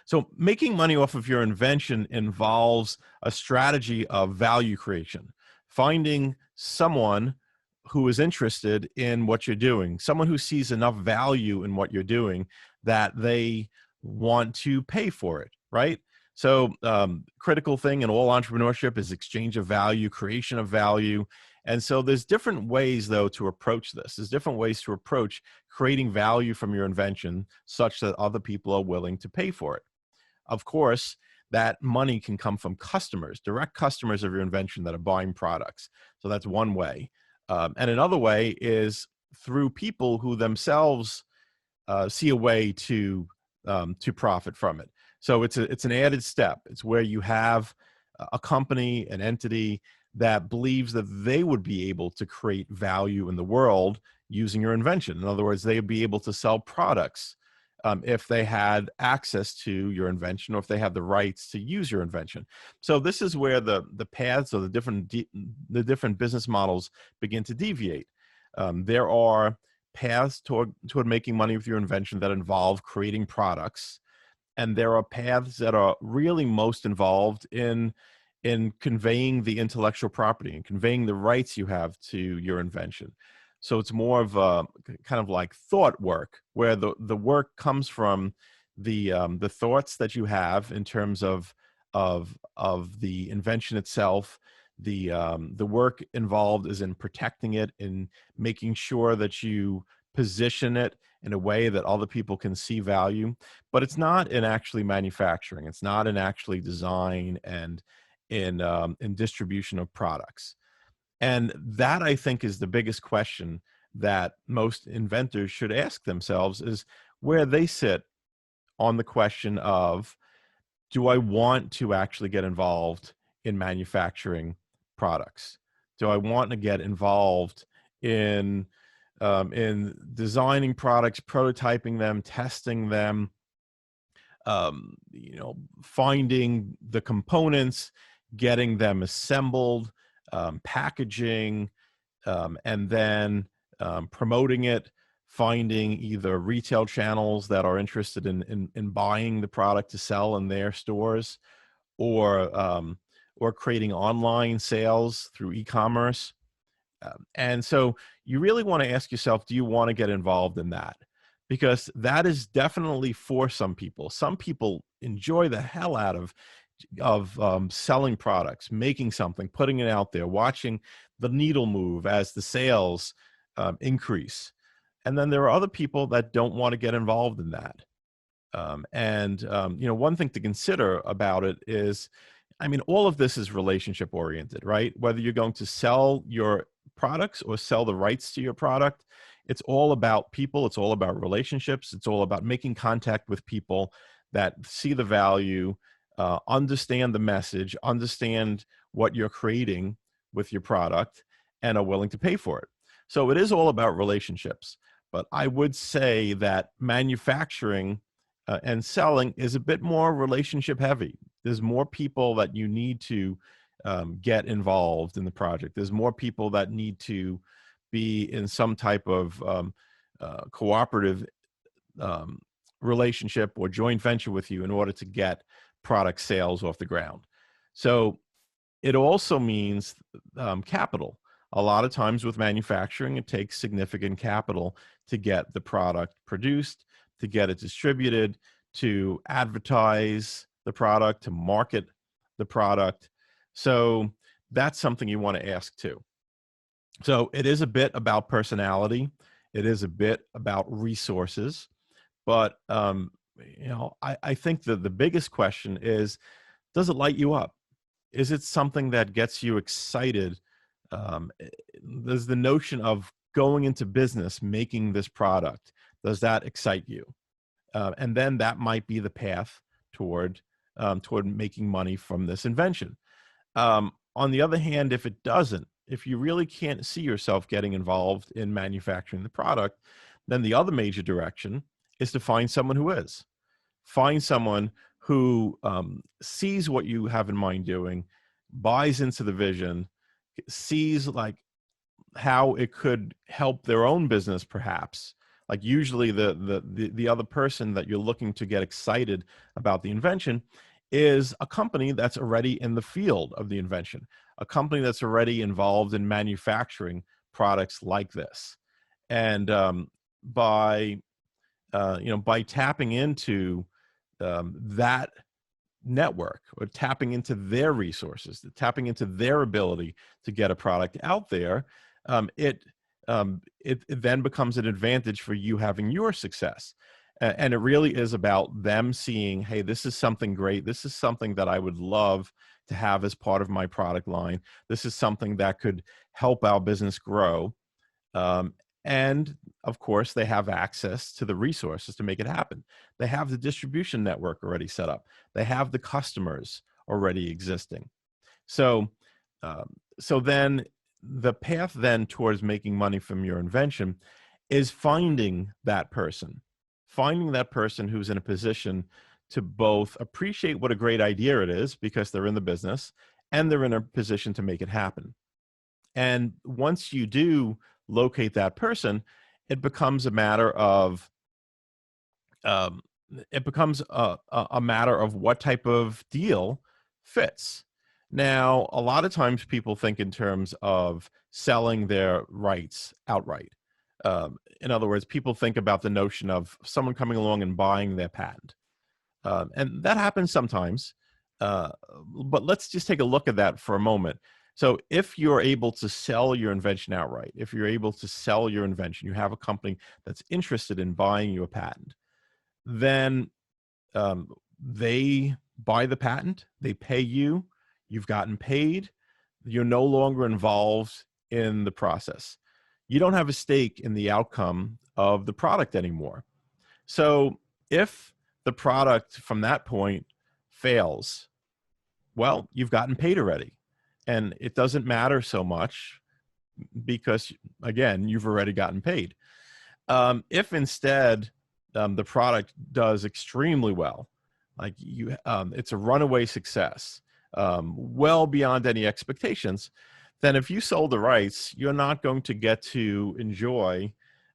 So making money off of your invention involves a strategy of value creation, finding someone who is interested in what you're doing, someone who sees enough value in what you're doing that they want to pay for it, right? So critical thing in all entrepreneurship is exchange of value, creation of value. And so there's different ways, though, to approach this. There's different ways to approach creating value from your invention such that other people are willing to pay for it. Of course, that money can come from customers, direct customers of your invention that are buying products. So that's one way. And another way is through people who themselves see a way to profit from it. So it's an added step. It's where you have a company, an entity that believes that they would be able to create value in the world using your invention. In other words, they'd be able to sell products if they had access to your invention or if they had the rights to use your invention. So this is where the paths or the different business models begin to deviate. There are paths toward making money with your invention that involve creating products, and there are paths that are really most involved in conveying the intellectual property and conveying the rights you have to your invention. So it's more of a kind of like thought work, where the work comes from the thoughts that you have in terms of the invention itself. The work involved is in protecting it, in making sure that you position it in a way that other people can see value. But it's not in actually manufacturing. It's not in actually design and in distribution of products. And that, I think, is the biggest question that most inventors should ask themselves, is where they sit on the question of, do I want to actually get involved in manufacturing products? Do I want to get involved in designing products, prototyping them, testing them, finding the components, getting them assembled, packaging, and then promoting it, finding either retail channels that are interested in buying the product to sell in their stores, or creating online sales through e-commerce. And so you really want to ask yourself, do you want to get involved in that? Because that is definitely for some people. Some people enjoy the hell out of selling products, making something, putting it out there, watching the needle move as the sales increase. And then there are other people that don't want to get involved in that. One thing to consider about it is, I mean, all of this is relationship oriented, right? Whether you're going to sell your products or sell the rights to your product, it's all about people. It's all about relationships. It's all about making contact with people that see the value, understand the message, understand what you're creating with your product, and are willing to pay for it. So it is all about relationships. But I would say that manufacturing and selling is a bit more relationship heavy. There's more people that you need to get involved in the project. There's more people that need to be in some type of cooperative relationship or joint venture with you in order to get product sales off the ground. So it also means capital. A lot of times with manufacturing, it takes significant capital to get the product produced, to get it distributed, to advertise the product, to market the product. So that's something you want to ask too. So it is a bit about personality. It is a bit about resources. But, I think that the biggest question is, does it light you up? Is it something that gets you excited? There's the notion of going into business, making this product. Does that excite you? And then that might be the path toward making money from this invention. On the other hand, if it doesn't, if you really can't see yourself getting involved in manufacturing the product, then the other major direction is to find someone who is. Find someone who sees what you have in mind doing, buys into the vision, sees like how it could help their own business perhaps. Like usually the other person that you're looking to get excited about the invention is a company that's already in the field of the invention, a company that's already involved in manufacturing products like this. And by by tapping into that network, or tapping into their resources, tapping into their ability to get a product out there, it then becomes an advantage for you having your success. And it really is about them seeing, hey, this is something great. This is something that I would love to have as part of my product line. This is something that could help our business grow. Um, and of course, they have access to the resources to make it happen. They have the distribution network already set up. They have the customers already existing. So, so then the path then towards making money from your invention is finding that person who's in a position to both appreciate what a great idea it is because they're in the business and they're in a position to make it happen. And once you do locate that person, it becomes a matter of um, a matter of what type of deal fits. Now, a lot of times people think in terms of selling their rights outright. In other words, people think about the notion of someone coming along and buying their patent. And that happens sometimes. Uh, but let's just take a look at that for a moment. So if you're able to sell your invention outright, if you're able to sell your invention, you have a company that's interested in buying you a patent, then they buy the patent, they pay you, you've gotten paid, you're no longer involved in the process. You don't have a stake in the outcome of the product anymore. So if the product from that point fails, well, you've gotten paid already. And it doesn't matter so much because, again, you've already gotten paid. If instead the product does extremely well, like it's a runaway success, well beyond any expectations, then if you sold the rights, you're not going to get to enjoy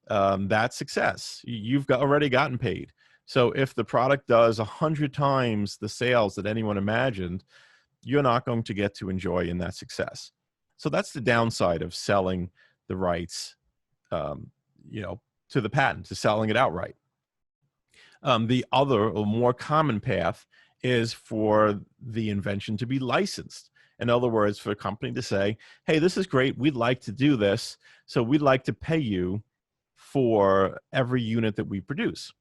that success. You've already gotten paid. So if the product does 100 times the sales that anyone imagined, you're not going to get to enjoy in that success. So that's the downside of selling the rights, to the patent, to selling it outright. The other or more common path is for the invention to be licensed. In other words, for a company to say, hey, this is great. We'd like to do this. So we'd like to pay you for every unit that we produce.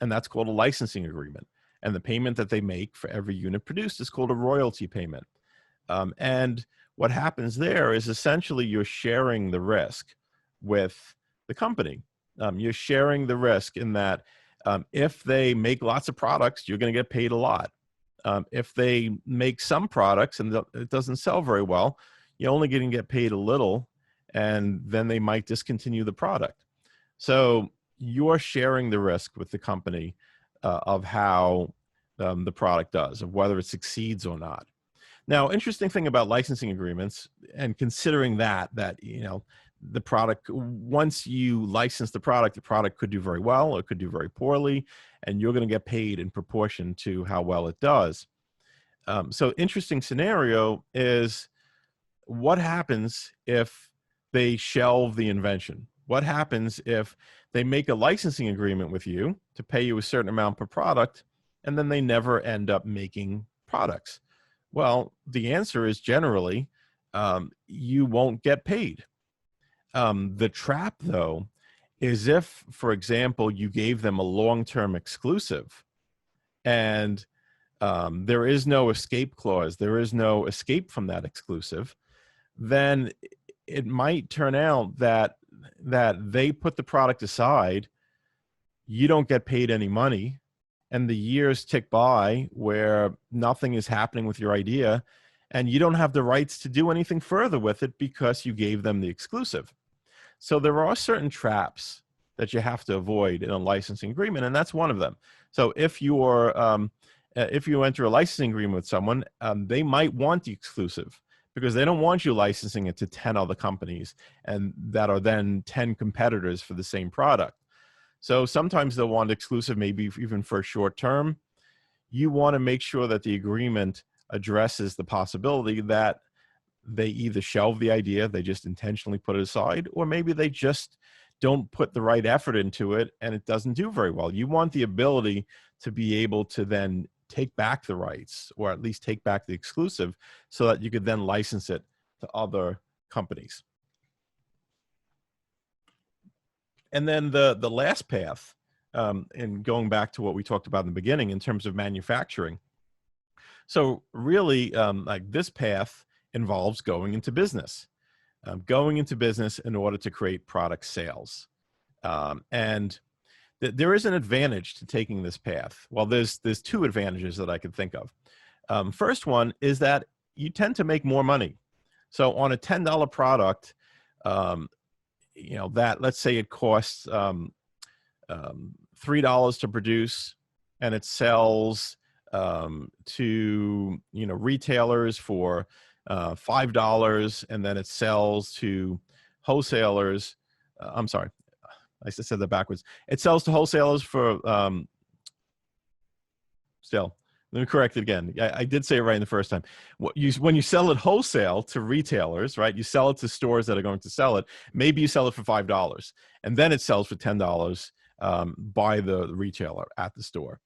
And that's called a licensing agreement. And the payment that they make for every unit produced is called a royalty payment. And what happens there is essentially you're sharing the risk with the company. You're sharing the risk in that if they make lots of products, you're going to get paid a lot. If they make some products and it doesn't sell very well, you're only going to get paid a little, and then they might discontinue the product. So you're sharing the risk with the company of how the product does, of whether it succeeds or not. Now, interesting thing about licensing agreements, and considering that the product, once you license the product could do very well or it could do very poorly, and you're going to get paid in proportion to how well it does. So interesting scenario is, what happens if they shelve the invention? What happens if they make a licensing agreement with you to pay you a certain amount per product, and then they never end up making products? Well, the answer is generally you won't get paid. The trap, though, is if, for example, you gave them a long-term exclusive and there is no escape clause, there is no escape from that exclusive, then it might turn out that they put the product aside, you don't get paid any money, and the years tick by where nothing is happening with your idea, and you don't have the rights to do anything further with it because you gave them the exclusive. So there are certain traps that you have to avoid in a licensing agreement, and that's one of them. So if you enter a licensing agreement with someone, they might want the exclusive because they don't want you licensing it to 10 other companies and that are then 10 competitors for the same product. So sometimes they'll want exclusive, maybe even for a short term. You want to make sure that the agreement addresses the possibility that they either shelve the idea, they just intentionally put it aside, or maybe they just don't put the right effort into it and it doesn't do very well. You want the ability to be able to then take back the rights, or at least take back the exclusive, so that you could then license it to other companies. And then the last path, and going back to what we talked about in the beginning in terms of manufacturing. So really, like this path involves going into business, in order to create product sales. And there is an advantage to taking this path. Well, there's two advantages that I could think of. First one is that you tend to make more money. So on a $10 product, that, let's say it costs $3 to produce, and it sells to retailers for $5, and then it sells to wholesalers. I'm sorry, I said that backwards. It sells to wholesalers for still. Let me correct it again. I did say it right in the first time. When you sell it wholesale to retailers, right? You sell it to stores that are going to sell it. Maybe you sell it for $5, and then it sells for $10 by the retailer at the store.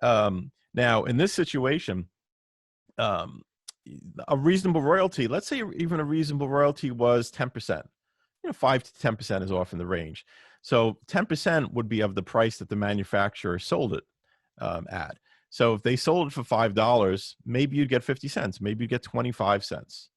Now, in this situation, a reasonable royalty, let's say even a reasonable royalty was 10%. 5 to 10% is often the range. So 10% would be of the price that the manufacturer sold it at. So if they sold it for $5, maybe you'd get 50 cents, maybe you get 25 cents.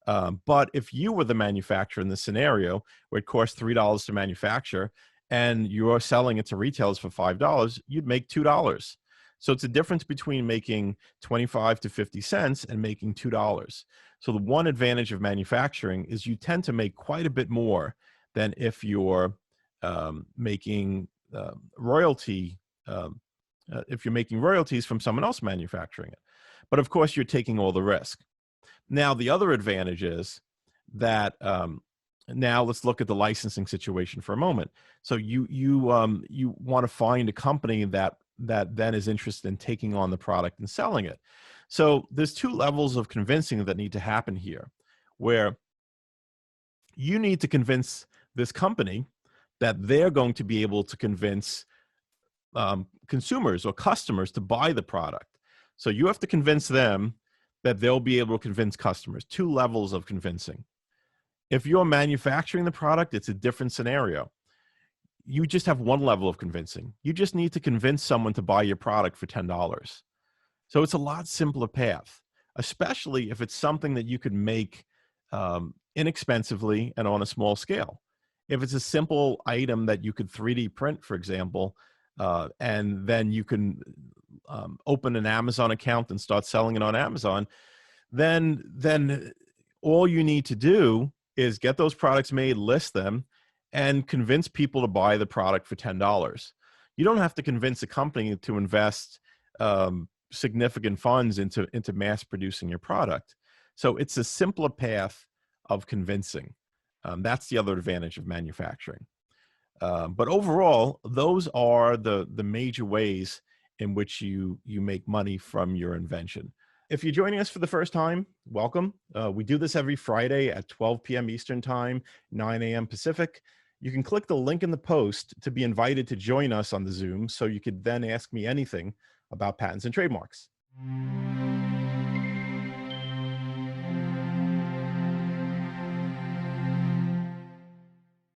But if you were the manufacturer in this scenario, where it costs $3 to manufacture, and you're selling it to retailers for $5, you'd make $2. So it's a difference between making 25 to 50 cents and making $2. So the one advantage of manufacturing is you tend to make quite a bit more than if you're making royalties from someone else manufacturing it. But of course, you're taking all the risk. Now, the other advantage is that now let's look at the licensing situation for a moment. So you want to find a company that then is interested in taking on the product and selling it. So there's two levels of convincing that need to happen here, where you need to convince this company that they're going to be able to convince consumers or customers to buy the product. So you have to convince them that they'll be able to convince customers. Two levels of convincing. If you're manufacturing the product, it's a different scenario. You just have one level of convincing. You just need to convince someone to buy your product for $10. So it's a lot simpler path, especially if it's something that you could make inexpensively and on a small scale. If it's a simple item that you could 3D print, for example, and then you can open an Amazon account and start selling it on Amazon, then all you need to do is get those products made, list them, and convince people to buy the product for $10. You don't have to convince a company to invest significant funds into mass producing your product. So it's a simpler path of convincing. That's the other advantage of manufacturing. But overall, those are the major ways in which you make money from your invention. If you're joining us for the first time, welcome. We do this every Friday at 12 p.m. Eastern Time, 9 a.m. Pacific. You can click the link in the post to be invited to join us on the Zoom, so you could then ask me anything about patents and trademarks.